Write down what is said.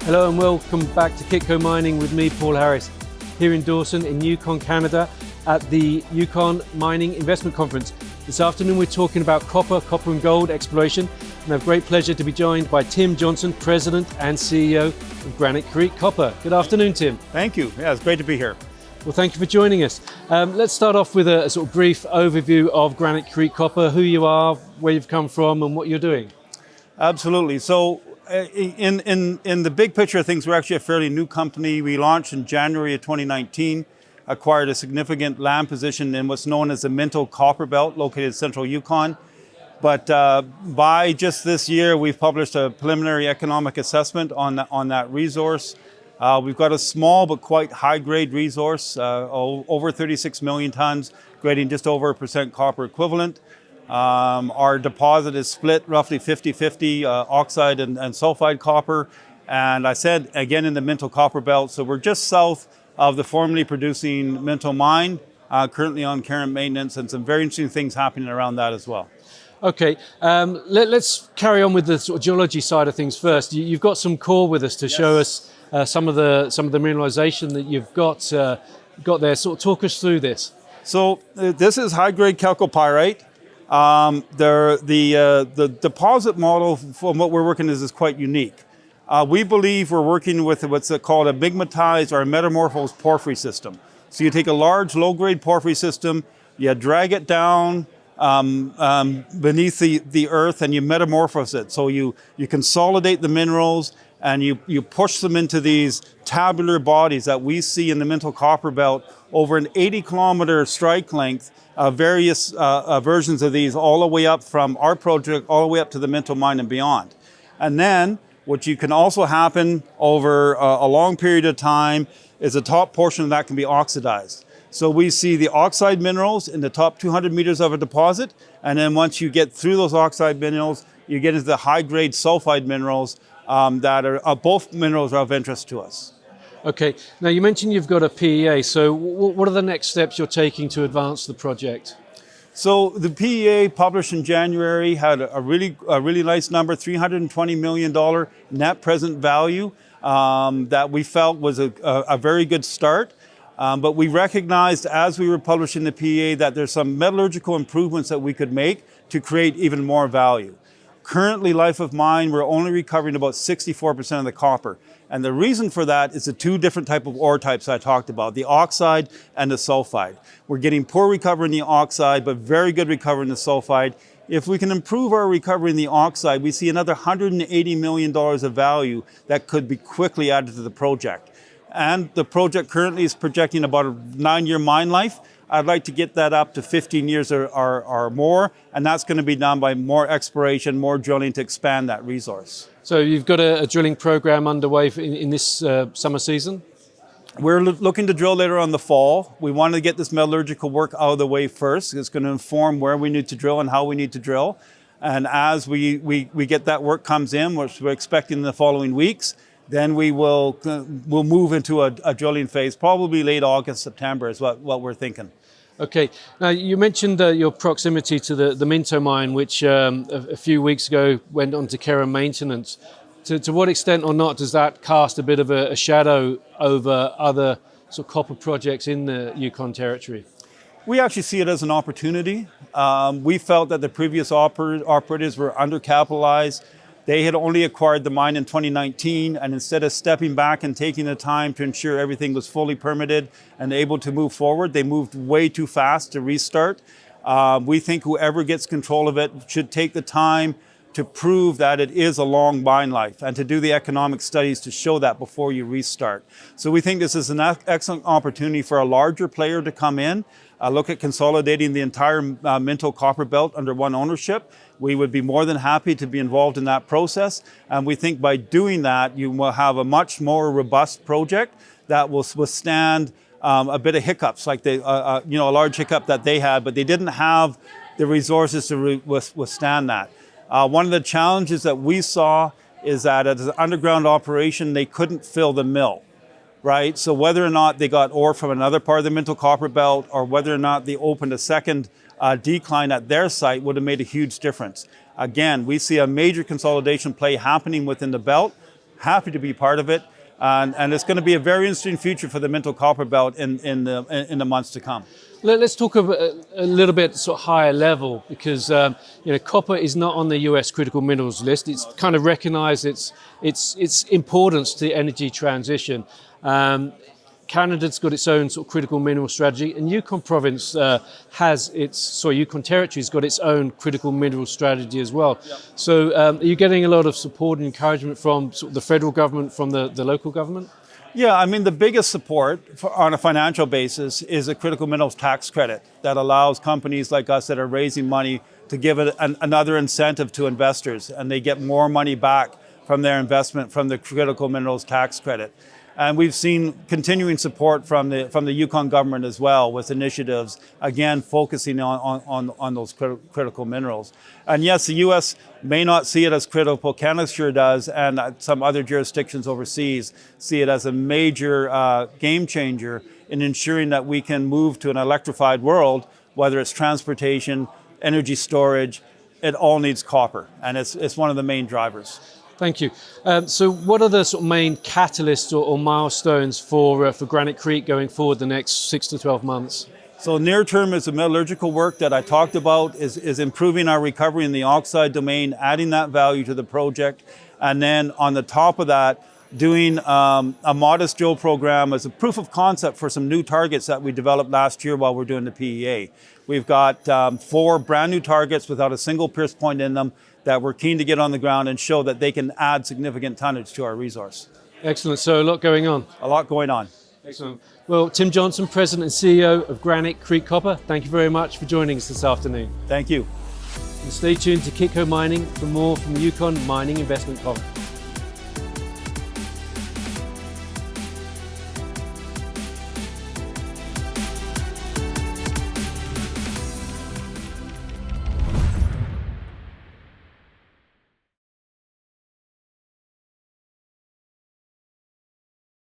Hello and welcome back to Kitco Mining with me, Paul Harris, here in Dawson in Yukon, Canada at the Yukon Mining Investment Conference. This afternoon we're talking about copper and gold exploration, and I have great pleasure to be joined by Tim Johnson, President and CEO of Granite Creek Copper. Good afternoon, Tim. Thank you. Yeah, it's great to be here. Well, thank you for joining us. Let's start off with a sort of brief overview of Granite Creek Copper, who you are, where you've come from and what you're doing. Absolutely. So in the big picture of things, we're actually a fairly new company. We launched in January of 2019, acquired a significant land position in what's known as the Minto Copper Belt, located in central Yukon. But by just this year, we've published a preliminary economic assessment on that resource. We've got a small but quite high-grade resource, over 36 million tons, grading just over 1% copper equivalent. Our deposit is split roughly 50-50 oxide and sulfide copper. And I said, again, in the Minto Copper Belt, so we're just south of the formerly producing Minto mine, currently on care and maintenance, and some very interesting things happening around that as well. Okay, let's carry on with the sort of geology side of things first. You've got some core with us to show us some of the mineralization that you've got there. Sort of talk us through this. So this is high-grade chalcopyrite. The deposit model from what we're working is quite unique. We believe we're working with what's called a bigmatized or a metamorphosed porphyry system. So you take a large low-grade porphyry system, you drag it down beneath the earth and you metamorphose it. So you consolidate the minerals and you push them into these tabular bodies that we see in the Minto Copper Belt over an 80-kilometer strike length. Various versions of these all the way up from our project all the way up to the Minto mine and beyond. And then what you can also happen over a long period of time is the top portion of that can be oxidized. So we see the oxide minerals in the top 200 meters of a deposit, and then once you get through those oxide minerals, you get into the high-grade sulfide minerals that are both minerals are of interest to us. Okay, now you mentioned you've got a PEA, so what are the next steps you're taking to advance the project? So the PEA published in January had a really nice number, $320 million net present value that we felt was a very good start. But we recognized as we were publishing the PEA that there's some metallurgical improvements that we could make to create even more value. Currently, life of mine, we're only recovering about 64% of the copper. And the reason for that is the two different type of ore types I talked about, the oxide and the sulfide. We're getting poor recovery in the oxide, but very good recovery in the sulfide. If we can improve our recovery in the oxide, we see another $180 million of value that could be quickly added to the project. And the project currently is projecting about a 9-year mine life. I'd like to get that up to 15 years or more, and that's going to be done by more exploration, more drilling to expand that resource. So you've got a drilling program underway in this summer season? We're looking to drill later on the fall. We want to get this metallurgical work out of the way first. It's going to inform where we need to drill and how we need to drill. And as we get that work comes in, which we're expecting in the following weeks, then we'll move into a drilling phase, probably late August, September is what we're thinking. Okay, now you mentioned your proximity to the Minto mine, which a few weeks ago went on to care and maintenance. To what extent or not does that cast a bit of a shadow over other sort of copper projects in the Yukon territory? We actually see it as an opportunity. We felt that the previous operators were undercapitalized. They had only acquired the mine in 2019, and instead of stepping back and taking the time to ensure everything was fully permitted and able to move forward, they moved way too fast to restart. We think whoever gets control of it should take the time to prove that it is a long mine life and to do the economic studies to show that before you restart. So we think this is an excellent opportunity for a larger player to come in, look at consolidating the entire Minto Copper Belt under one ownership. We would be more than happy to be involved in that process. And we think by doing that, you will have a much more robust project that will withstand a bit of hiccups, like a large hiccup that they had, but they didn't have the resources to withstand that. One of the challenges that we saw is that as an underground operation, they couldn't fill the mill, right? So whether or not they got ore from another part of the Minto Copper Belt or whether or not they opened a second decline at their site would have made a huge difference. Again, we see a major consolidation play happening within the belt. happy to be part of it. And it's going to be a very interesting future for the Minto Copper Belt in the months to come. Let's talk a little bit sort of higher level, because copper is not on the US critical minerals list. It's kind of recognized its importance to the energy transition. Canada's got its own sort of critical mineral strategy, and Yukon province Yukon territory's got its own critical mineral strategy as well. Yep. So are you getting a lot of support and encouragement from sort of the federal government, from the local government? Yeah, I mean, the biggest support on a financial basis is a critical minerals tax credit that allows companies like us that are raising money to give it another incentive to investors, and they get more money back from their investment from the critical minerals tax credit. And we've seen continuing support from the Yukon government as well, with initiatives, again, focusing on those critical minerals. And yes, the US may not see it as critical, Canada sure does, and some other jurisdictions overseas see it as a major game changer in ensuring that we can move to an electrified world, whether it's transportation, energy storage, it all needs copper, and it's one of the main drivers. Thank you. So what are the sort of main catalysts or milestones for Granite Creek going forward the next 6 to 12 months? So near term is the metallurgical work that I talked about, is improving our recovery in the oxide domain, adding that value to the project. And then on the top of that, doing a modest drill program as a proof of concept for some new targets that we developed last year while we're doing the PEA. We've got 4 brand new targets without a single pierce point in them that we're keen to get on the ground and show that they can add significant tonnage to our resource. Excellent. So a lot going on. A lot going on. Excellent. Well, Tim Johnson, President and CEO of Granite Creek Copper, thank you very much for joining us this afternoon. Thank you. And stay tuned to Kitco Mining for more from the Yukon Mining Investment Conference.